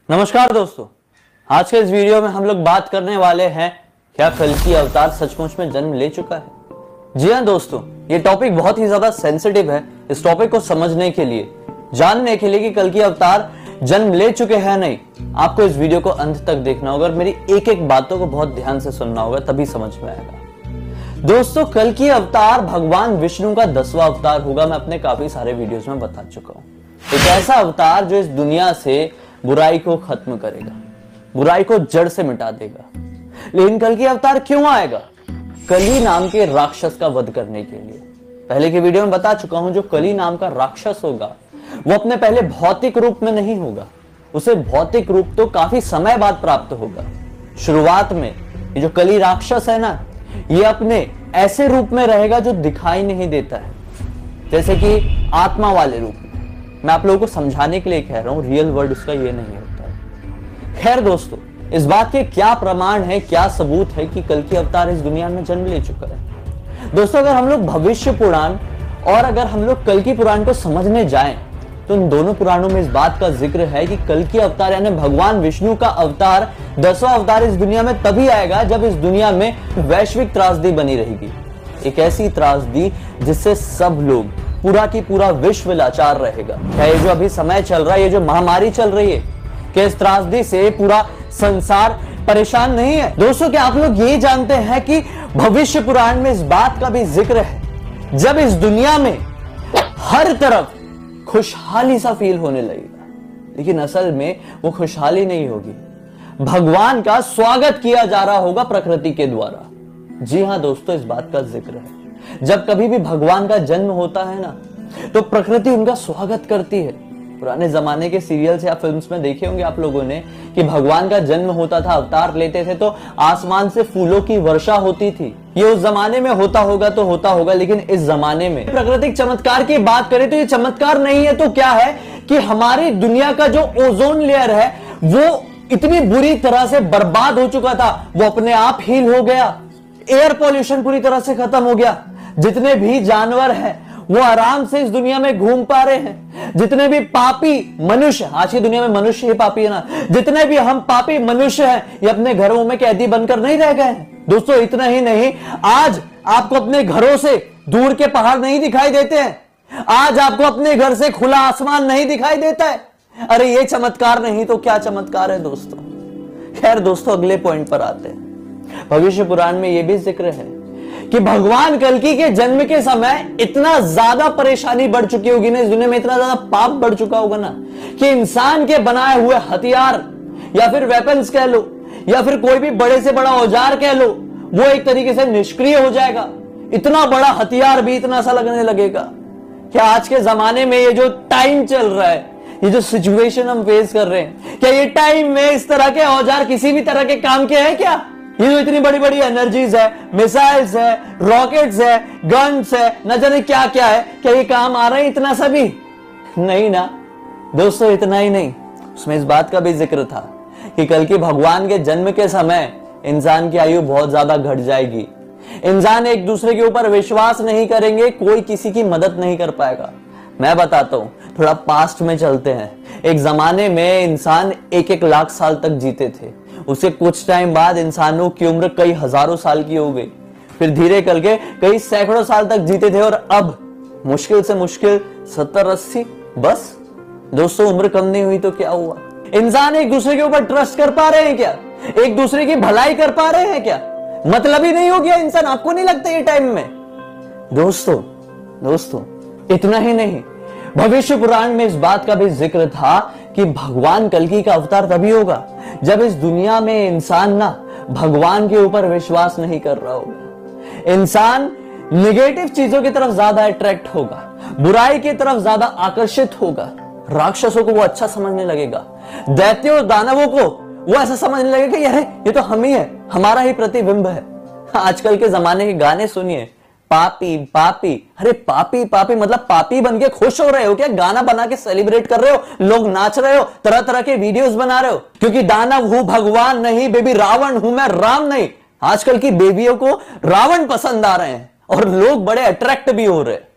नमस्कार दोस्तों, आज के इस वीडियो में हम लोग बात करने वाले हैं क्या कल्कि अवतार सचमुच में जन्म ले चुका है। जी हाँ दोस्तों, ये टॉपिक बहुत ही ज्यादा सेंसिटिव है। इस टॉपिक को समझने के लिए, जानने के लिए कि कल्कि अवतार जन्म ले चुके हैं नहीं, आपको इस वीडियो को अंत तक देखना होगा और मेरी एक एक बातों को बहुत ध्यान से सुनना होगा, तभी समझ में आएगा। दोस्तों, कल्कि अवतार भगवान विष्णु का 10वां अवतार होगा। मैं अपने काफी सारे वीडियोस में बता चुका हूं। एक ऐसा अवतार जो इस दुनिया से बुराई को खत्म करेगा, बुराई को जड़ से मिटा देगा। लेकिन कल्कि अवतार क्यों आएगा? कली नाम के राक्षस का वध करने के लिए। पहले की वीडियो में बता चुका हूं, जो कली नाम का राक्षस होगा वो अपने पहले भौतिक रूप में नहीं होगा, उसे भौतिक रूप तो काफी समय बाद प्राप्त होगा। शुरुआत में ये जो कली राक्षस है ना, ये अपने ऐसे रूप में रहेगा जो दिखाई नहीं देता है, जैसे कि आत्मा वाले रूप में। मैं आप लोगों को समझाने के लिए कह रहा हूं, रियल वर्ड उसका ये नहीं होता है। खैर दोस्तों, इस बात के क्या प्रमाण है, क्या सबूत है कि कल्कि अवतार इस दुनिया में जन्म ले चुका है? दोस्तों, अगर हम लोग भविष्य पुराण और अगर हम लोग कल्कि पुराण को समझने जाएं, तो इन दोनों पुराणों में इस बात का जिक्र है कि कल्कि अवतार यानी भगवान विष्णु का अवतार, 10वां अवतार इस दुनिया में तभी आएगा जब इस दुनिया में वैश्विक त्रासदी बनी रहेगी। एक ऐसी त्रासदी जिससे सब लोग, पूरा की पूरा विश्व लाचार रहेगा। क्या ये जो अभी समय चल रहा है, ये जो महामारी चल रही है, क्या इस त्रासदी से पूरा संसार परेशान नहीं है? दोस्तों, क्या आप लोग ये जानते हैं कि भविष्य पुराण में इस बात का भी जिक्र है, जब इस दुनिया में हर तरफ खुशहाली सा फील होने लगेगा, लेकिन असल में वो खुशहाली नहीं होगी, भगवान का स्वागत किया जा रहा होगा प्रकृति के द्वारा। जी हां दोस्तों, इस बात का जिक्र है। जब कभी भी भगवान का जन्म होता है ना, तो प्रकृति उनका स्वागत करती है। पुराने जमाने के सीरियल्स या फिल्म्स में देखे होंगे आप लोगों ने कि भगवान का जन्म होता था, अवतार लेते थे, तो आसमान से फूलों की वर्षा होती थी। ये उस जमाने में होता होगा तो होता होगा, लेकिन इस जमाने में प्राकृतिक चमत्कार की बात करें तो ये चमत्कार नहीं है तो क्या है कि हमारी दुनिया का जो ओजोन लेयर है वो इतनी बुरी तरह से बर्बाद हो चुका था, वो अपने आप हील हो गया। एयर पॉल्यूशन पूरी तरह से खत्म हो गया। जितने भी जानवर हैं वो आराम से इस दुनिया में घूम पा रहे हैं। जितने भी पापी मनुष्य, आज की दुनिया में मनुष्य ही पापी है ना, जितने भी हम पापी मनुष्य हैं ये अपने घरों में कैदी बनकर नहीं रह गए हैं। दोस्तों, इतना ही नहीं, आज आपको अपने घरों से दूर के पहाड़ नहीं दिखाई देते हैं। आज आपको अपने घर से खुला आसमान नहीं दिखाई देता है। अरे ये चमत्कार नहीं तो क्या चमत्कार है दोस्तों। खैर दोस्तों, अगले पॉइंट पर आते हैं। भविष्य पुराण में यह भी जिक्र है कि भगवान कल्कि के जन्म के समय इतना ज्यादा परेशानी बढ़ चुकी होगी ना, इस दुनिया में इतना ज्यादा पाप बढ़ चुका होगा ना, कि इंसान के बनाए हुए हथियार या फिर वेपन्स कह लो या फिर कोई भी बड़े से बड़ा औजार कह लो, वो एक तरीके से निष्क्रिय हो जाएगा। इतना बड़ा हथियार भी इतना सा लगने लगेगा। क्या आज के जमाने में ये जो टाइम चल रहा है, ये जो सिचुएशन हम फेस कर रहे हैं, क्या ये टाइम में इस तरह के औजार किसी भी तरह के काम के हैं क्या? ये जो इतनी बड़ी बड़ी एनर्जीज है, मिसाइल्स है, रॉकेट्स है, गन्स है, न जाने क्या क्या है, क्या ये काम आ रहे हैं इतना सा भी? नहीं ना दोस्तों, इतना ही नहीं, उसमें इस बात का भी जिक्र था कि कल्कि भगवान के जन्म के समय इंसान की आयु बहुत ज्यादा घट जाएगी। इंसान एक दूसरे के ऊपर विश्वास नहीं करेंगे, कोई किसी की मदद नहीं कर पाएगा। मैं बताता हूं, थोड़ा पास्ट में चलते हैं। एक जमाने में इंसान 1-1 लाख साल तक जीते थे। उसके कुछ टाइम बाद इंसानों की उम्र कई हजारों साल की हो गई, फिर धीरे करके कई सैकड़ों साल तक जीते थे, और अब मुश्किल से मुश्किल 70-80 बस। दोस्तों, उम्र कम नहीं हुई तो क्या हुआ? इंसान एक दूसरे के ऊपर ट्रस्ट कर पा रहे हैं क्या? एक दूसरे की भलाई कर पा रहे हैं क्या? मतलब ही नहीं हो गया इंसान, आपको नहीं लगता ये टाइम में? दोस्तों, इतना ही नहीं, भविष्य पुराण में इस बात का भी जिक्र था कि भगवान कल्कि का अवतार तभी होगा जब इस दुनिया में इंसान ना भगवान के ऊपर विश्वास नहीं कर रहा होगा। इंसान नेगेटिव चीजों की तरफ ज्यादा अट्रैक्ट होगा, बुराई की तरफ ज्यादा आकर्षित होगा। राक्षसों को वो अच्छा समझने लगेगा, दैत्यों और दानवों को वो ऐसा समझने लगेगा कि अरे ये तो हम ही है, हमारा ही प्रतिबिंब है। आजकल के जमाने के गाने सुनिए, पापी पापी, अरे पापी पापी मतलब पापी बन के खुश हो रहे हो क्या? गाना बना के सेलिब्रेट कर रहे हो, लोग नाच रहे हो, तरह तरह के वीडियोस बना रहे हो, क्योंकि दानव हूं भगवान नहीं, बेबी रावण हूं मैं राम नहीं। आजकल की बेबियों को रावण पसंद आ रहे हैं और लोग बड़े अट्रैक्ट भी हो रहे हैं।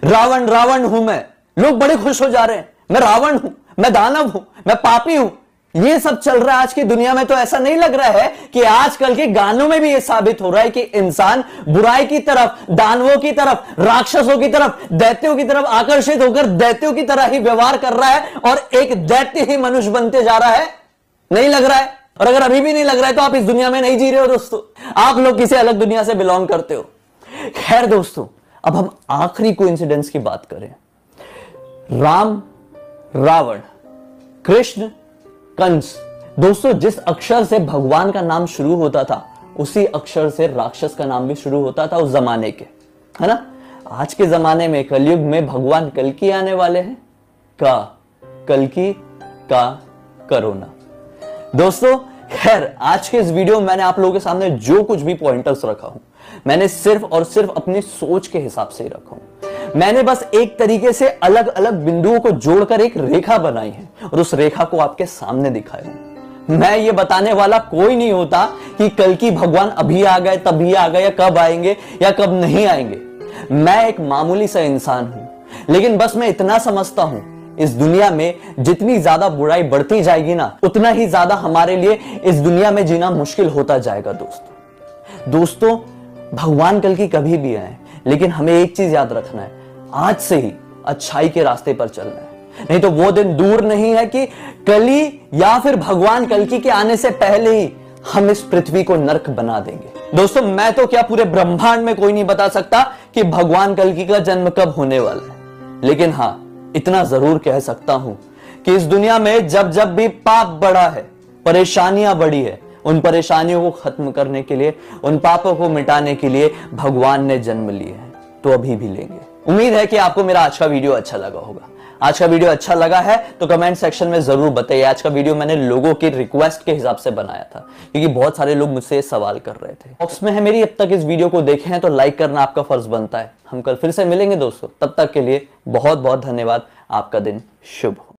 रावण रावण हूं मैं, लोग बड़े खुश हो जा रहे हैं, मैं रावण हूं, मैं दानव हूं, मैं पापी हूं। ये सब चल रहा है आज की दुनिया में, तो ऐसा नहीं लग रहा है कि आजकल के गानों में भी ये साबित हो रहा है कि इंसान बुराई की तरफ, दानवों की तरफ, राक्षसों की तरफ, दैत्यों की तरफ आकर्षित होकर दैत्यों की तरह ही व्यवहार कर रहा है और एक दैत्य ही मनुष्य बनते जा रहा है? नहीं लग रहा है? और अगर अभी भी नहीं लग रहा है तो आप इस दुनिया में नहीं जी रहे हो दोस्तों, आप लोग किसी अलग दुनिया से बिलोंग करते हो। खैर दोस्तों, अब हम आखिरी कोइंसिडेंस की बात करें। राम, रावण, कृष्ण, कंस। दोस्तों, जिस अक्षर से भगवान का नाम शुरू होता था उसी अक्षर से राक्षस का नाम भी शुरू होता था उस जमाने के, है ना? आज के जमाने में कलयुग में भगवान कल्कि आने वाले हैं। कल्कि का कोरोना। दोस्तों, खैर आज के इस वीडियो में मैंने आप लोगों के सामने जो कुछ भी पॉइंटर्स रखा हूं, मैंने सिर्फ और सिर्फ अपनी सोच के हिसाब से ही रखा हूं। मैंने बस एक तरीके से अलग अलग बिंदुओं को जोड़कर एक रेखा बनाई है और उस रेखा को आपके सामने दिखाया हूं। मैं ये बताने वाला कोई नहीं होता कि कल्कि भगवान अभी आ गए, तभी आ गए, या कब आएंगे या कब नहीं आएंगे। मैं एक मामूली सा इंसान हूं, लेकिन बस मैं इतना समझता हूं, इस दुनिया में जितनी ज्यादा बुराई बढ़ती जाएगी ना, उतना ही ज्यादा हमारे लिए इस दुनिया में जीना मुश्किल होता जाएगा। दोस्तों, भगवान कल्कि कभी भी आए, लेकिन हमें एक चीज याद रखना है, आज से ही अच्छाई के रास्ते पर चलना है। नहीं तो वो दिन दूर नहीं है कि कली या फिर भगवान कल्कि के आने से पहले ही हम इस पृथ्वी को नर्क बना देंगे। दोस्तों, मैं तो क्या पूरे ब्रह्मांड में कोई नहीं बता सकता कि भगवान कल्कि का जन्म कब होने वाला है, लेकिन हां, इतना जरूर कह सकता हूं कि इस दुनिया में जब जब भी पाप बढ़ा है, परेशानियां बढ़ी है, उन परेशानियों को खत्म करने के लिए, उन पापों को मिटाने के लिए भगवान ने जन्म लिए हैं, तो अभी भी लेंगे। उम्मीद है कि आपको मेरा आज का वीडियो अच्छा लगा होगा। आज का वीडियो अच्छा लगा है तो कमेंट सेक्शन में जरूर बताइए। आज का वीडियो मैंने लोगों की रिक्वेस्ट के हिसाब से बनाया था, क्योंकि बहुत सारे लोग मुझसे सवाल कर रहे थे। बॉक्स में है मेरी, अब तक इस वीडियो को देखे हैं तो लाइक करना आपका फर्ज बनता है। हम कल फिर से मिलेंगे दोस्तों, तब तक के लिए बहुत बहुत धन्यवाद। आपका दिन शुभ हो।